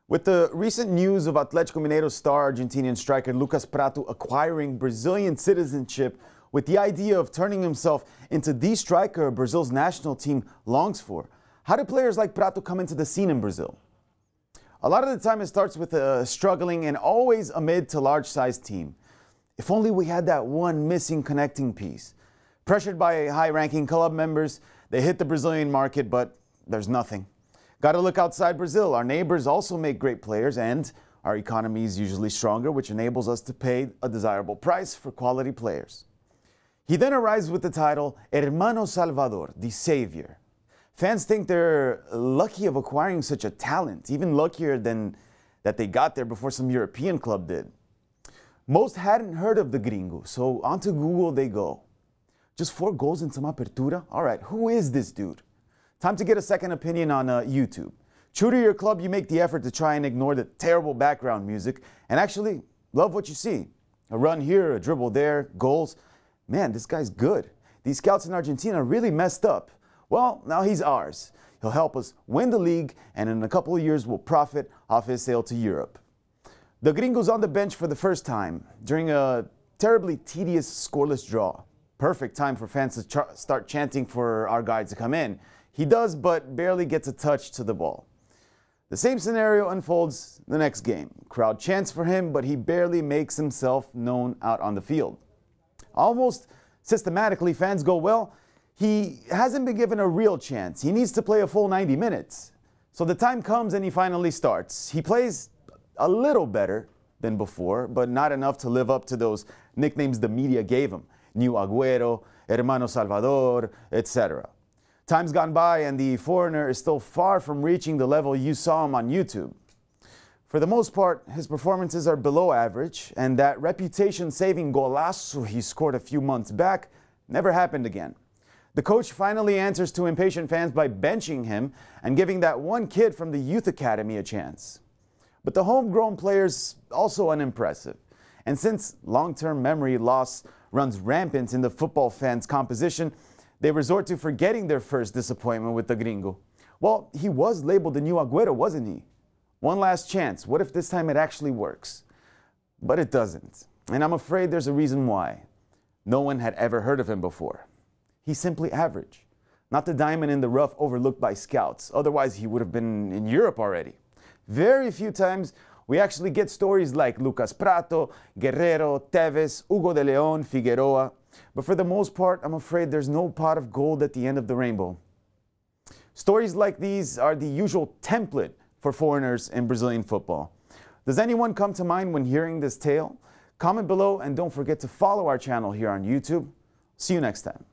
With the recent news of Atletico Mineiro star Argentinian striker Lucas Prato acquiring Brazilian citizenship with the idea of turning himself into the striker Brazil's national team longs for, how do players like Prato come into the scene in Brazil? A lot of the time it starts with a struggling and always a mid to large sized team. If only we had that one missing connecting piece. Pressured by high-ranking club members, they hit the Brazilian market, but there's nothing. Got to look outside Brazil. Our neighbors also make great players, and our economy is usually stronger, which enables us to pay a desirable price for quality players. He then arrives with the title Hermano Salvador, the Savior. Fans think they're lucky of acquiring such a talent, even luckier than that they got there before some European club did. Most hadn't heard of the Gringo, so onto Google they go. Just 4 goals in some apertura? All right, who is this dude? Time to get a second opinion on YouTube. True to your club, you make the effort to try and ignore the terrible background music and actually love what you see. A run here, a dribble there, goals. Man, this guy's good. These scouts in Argentina really messed up. Well, now he's ours. He'll help us win the league, and in a couple of years we'll profit off his sale to Europe. The Gringo's on the bench for the first time during a terribly tedious scoreless draw. Perfect time for fans to start chanting for our guy to come in. He does, but barely gets a touch to the ball. The same scenario unfolds the next game. Crowd chants for him, but he barely makes himself known out on the field. Almost systematically, fans go, well, he hasn't been given a real chance. He needs to play a full 90 minutes. So the time comes and he finally starts. He plays a little better than before, but not enough to live up to those nicknames the media gave him. New Agüero, Hermano Salvador, etc. Time's gone by and the foreigner is still far from reaching the level you saw him on YouTube. For the most part, his performances are below average, and that reputation-saving golazo he scored a few months back never happened again. The coach finally answers to impatient fans by benching him and giving that one kid from the youth academy a chance. But the homegrown player's also unimpressive. And since long-term memory loss runs rampant in the football fans' composition, they resort to forgetting their first disappointment with the Gringo. Well, he was labeled the new Agüero, wasn't he? One last chance. What if this time it actually works? But it doesn't. And I'm afraid there's a reason why. No one had ever heard of him before. He's simply average. Not the diamond in the rough overlooked by scouts. Otherwise, he would have been in Europe already. Very few times we actually get stories like Lucas Prato, Guerrero, Tevez, Hugo de Leon, Figueroa. But for the most part, I'm afraid there's no pot of gold at the end of the rainbow. Stories like these are the usual template for foreigners in Brazilian football. Does anyone come to mind when hearing this tale? Comment below and don't forget to follow our channel here on YouTube. See you next time.